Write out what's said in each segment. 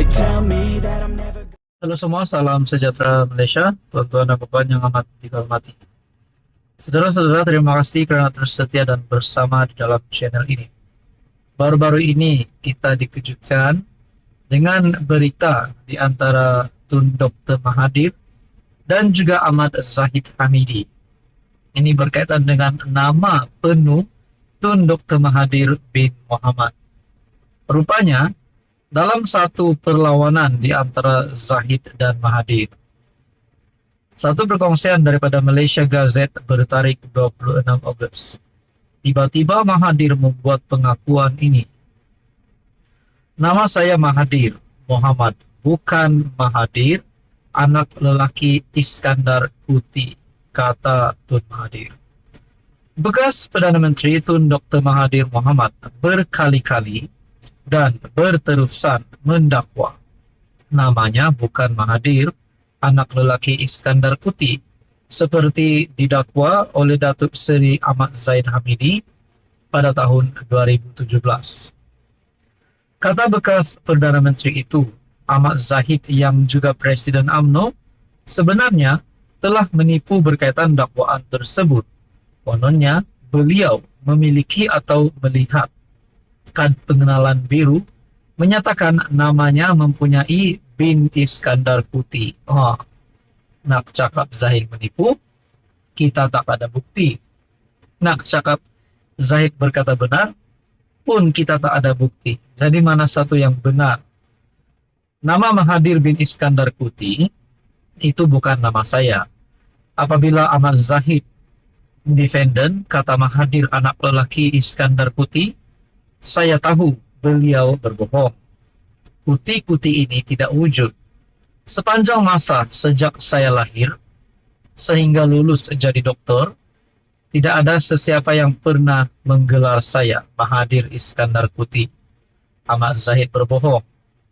They tell me that I'm never. Halo semua, salam sejahtera Malaysia, tuan-tuan dan puan yang amat dihormati. Saudara-saudara, terima kasih karena terus setia dan bersama di dalam channel ini. Baru-baru ini kita dikejutkan dengan berita di antara Tun Dr. Mahathir dan juga Ahmad Zahid Hamidi. Ini berkaitan dengan nama penuh Tun Dr. Mahathir bin Mohamad. Rupanya, dalam satu perlawanan di antara Zahid dan Mahathir, satu perkongsian daripada Malaysia Gazette bertarikh 26 Ogos, tiba-tiba Mahathir membuat pengakuan ini. Nama saya Mahathir Mohamad, bukan Mahathir, anak lelaki Iskandar Kuti, kata Tun Mahathir. Bekas Perdana Menteri Tun Dr. Mahathir Mohamad berkali-kali dan berterusan mendakwa namanya bukan Mahathir, anak lelaki Iskandar Kuti, seperti didakwa oleh Datuk Seri Ahmad Zahid Hamidi pada tahun 2017. Kata bekas Perdana Menteri itu, Ahmad Zahid yang juga Presiden UMNO, sebenarnya telah menipu berkaitan dakwaan tersebut. Kononnya, beliau memiliki atau melihat kad pengenalan biru menyatakan namanya mempunyai bin Iskandar Kuti. Nak cakap Zahid menipu, kita tak ada bukti. Nak cakap Zahid berkata benar, pun kita tak ada bukti. Jadi mana satu yang benar? Nama Mahathir bin Iskandar Kuti itu bukan nama saya. Apabila Ahmad Zahid, defendant, kata Mahathir anak lelaki Iskandar Kuti, saya tahu beliau berbohong. Kuti-kuti ini tidak wujud. Sepanjang masa sejak saya lahir sehingga lulus jadi doktor, tidak ada sesiapa yang pernah menggelar saya Mahathir Iskandar Kuti. Ahmad Zahid berbohong.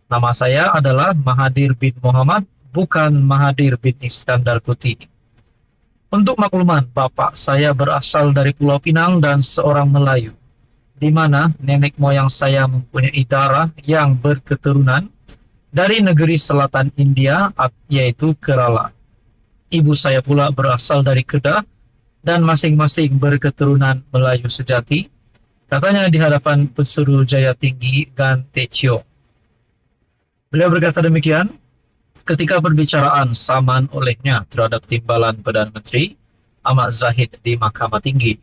Nama saya adalah Mahathir bin Mohamad, bukan Mahathir bin Iskandar Kuti. Untuk makluman, bapak saya berasal dari Pulau Pinang dan seorang Melayu, di mana nenek moyang saya mempunyai darah yang berketurunan dari negeri selatan India, yaitu Kerala. Ibu saya pula berasal dari Kedah dan masing-masing berketurunan Melayu sejati, katanya di hadapan Pesuruh Jaya Tinggi Gan Techio. Beliau berkata demikian ketika perbicaraan saman olehnya terhadap timbalan Perdana Menteri Ahmad Zahid di Mahkamah Tinggi.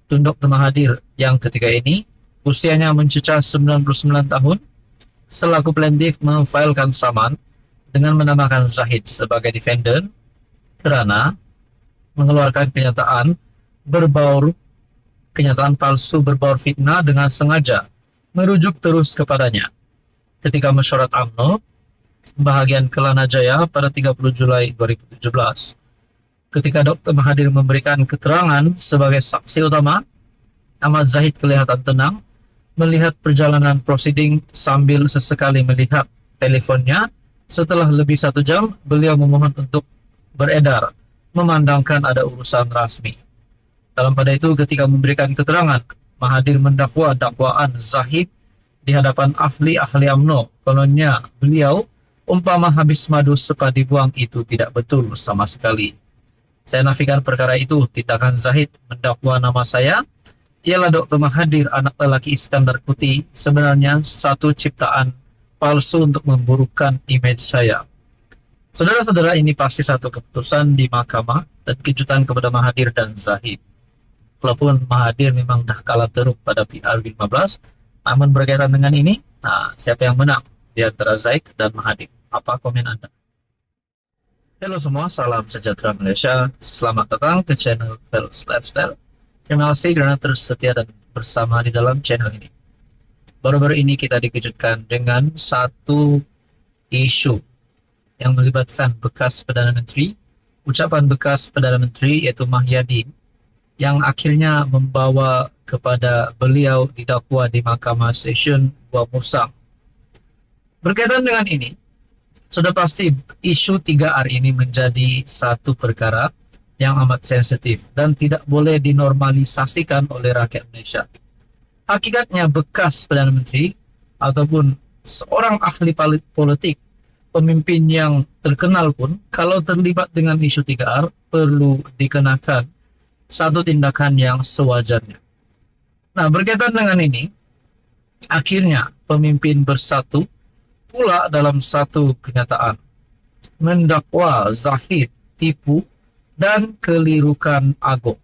Tun Dr. Mahathir yang ketika ini usianya mencecah 99 tahun selaku plaintiff memfailkan saman dengan menamakan Zahid sebagai defendant kerana mengeluarkan kenyataan palsu berbaur fitnah dengan sengaja merujuk terus kepadanya. Ketika mesyuarat UMNO bahagian Kelana Jaya pada 30 Julai 2017. Ketika Dr. Mahathir memberikan keterangan sebagai saksi utama, Ahmad Zahid kelihatan tenang melihat perjalanan prosiding sambil sesekali melihat teleponnya. Setelah lebih 1 jam, beliau memohon untuk beredar, memandangkan ada urusan rasmi. Dalam pada itu, ketika memberikan keterangan, Mahathir mendakwa dakwaan Zahid di hadapan ahli-ahli UMNO. Kononnya beliau umpama habis madu sepadi buang itu tidak betul sama sekali. Saya nafikan perkara itu. Tindakan Zahid mendakwa nama saya ialah Dr. Mahathir anak lelaki Iskandar Kuti sebenarnya satu ciptaan palsu untuk memburukkan image saya. Saudara-saudara, ini pasti satu keputusan di mahkamah dan kejutan kepada Mahathir dan Zahid. Walaupun Mahathir memang dah kalah teruk pada PR15, namun berkaitan dengan ini, siapa yang menang di antara Zahid dan Mahathir? Apa komen Anda? Halo semua, salam sejahtera Malaysia. Selamat datang ke channel Fels Lifestyle. Terima kasih karena terus setia dan bersama di dalam channel ini. Baru-baru ini kita dikejutkan dengan satu isu yang melibatkan bekas Perdana Menteri, ucapan bekas Perdana Menteri yaitu Mahyadin, yang akhirnya membawa kepada beliau didakwa di Mahkamah Session Gua Musang. Berkaitan dengan ini, sudah pasti isu 3R ini menjadi satu perkara yang amat sensitif dan tidak boleh dinormalisasikan oleh rakyat Malaysia. Hakikatnya bekas Perdana Menteri ataupun seorang ahli politik, pemimpin yang terkenal pun, kalau terlibat dengan isu 3R, perlu dikenakan satu tindakan yang sewajarnya. Nah, berkaitan dengan ini, akhirnya pemimpin bersatu pula dalam satu kenyataan, mendakwa Zahid tipu dan kelirukan Agop.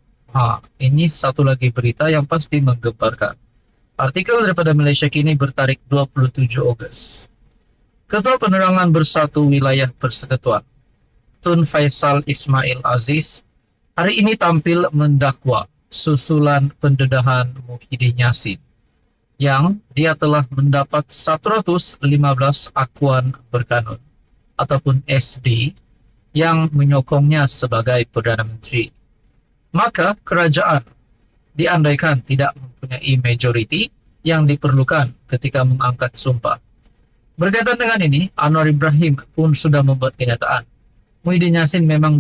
Ini satu lagi berita yang pasti menggemparkan. Artikel daripada Malaysia Kini bertarik 27 Ogos. Ketua Penerangan Bersatu Wilayah Persekutuan, Tun Faisal Ismail Aziz, hari ini tampil mendakwa susulan pendedahan Muhyiddin Yassin yang dia telah mendapat 115 akuan berkanun ataupun SD yang menyokongnya sebagai Perdana Menteri. Maka kerajaan diandaikan tidak mempunyai majoriti yang diperlukan ketika mengangkat sumpah. Berkaitan dengan ini, Anwar Ibrahim pun sudah membuat kenyataan. Muhyiddin Yassin memang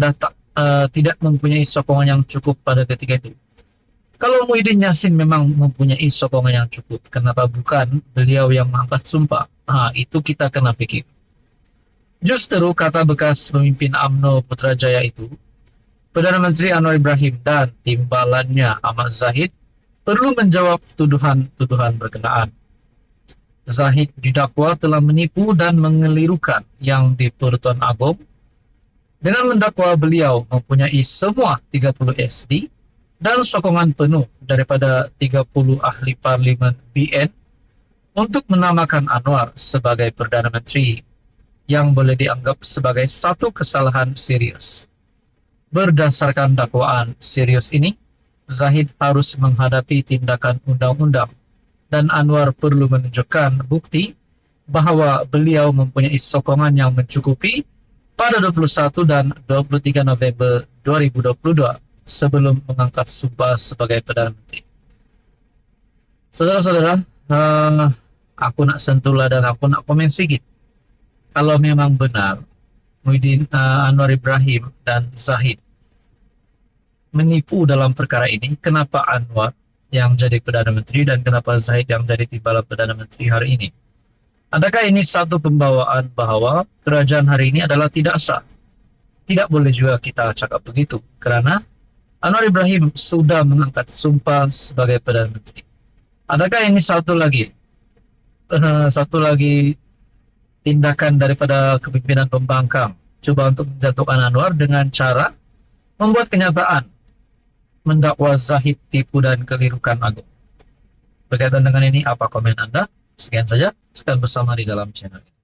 tidak mempunyai sokongan yang cukup pada ketika itu. Kalau Muhyiddin Yassin memang mempunyai sokongan yang cukup, kenapa bukan beliau yang mengangkat sumpah? Itu kita kena fikir. Justru kata bekas pemimpin UMNO Putrajaya itu, Perdana Menteri Anwar Ibrahim dan timbalannya Ahmad Zahid perlu menjawab tuduhan-tuduhan berkenaan. Zahid didakwa telah menipu dan mengelirukan yang di Pertuan Agong dengan mendakwa beliau mempunyai semua 30 SD dan sokongan penuh daripada 30 ahli parlimen BN untuk menamakan Anwar sebagai Perdana Menteri yang boleh dianggap sebagai satu kesalahan serius. Berdasarkan dakwaan serius ini, Zahid harus menghadapi tindakan undang-undang dan Anwar perlu menunjukkan bukti bahwa beliau mempunyai sokongan yang mencukupi pada 21 dan 23 November 2022 sebelum mengangkat sumpah sebagai Perdana Menteri. Saudara-saudara, aku nak sentuhlah dan aku nak komen sedikit. Kalau memang benar Anwar Ibrahim dan Zahid menipu dalam perkara ini, kenapa Anwar yang jadi Perdana Menteri dan kenapa Zahid yang jadi timbalan Perdana Menteri hari ini? Adakah ini satu pembawaan bahwa kerajaan hari ini adalah tidak sah? Tidak boleh juga kita cakap begitu, karena Anwar Ibrahim sudah mengangkat sumpah sebagai Perdana Menteri. Adakah ini satu lagi tindakan daripada kepimpinan pembangkang coba untuk menjatuhkan Anwar dengan cara membuat kenyataan mendakwa Zahid tipu dan kelirukan Agong? Berkaitan dengan ini, apa komen Anda? Sekian saja, sekian bersama di dalam channel ini.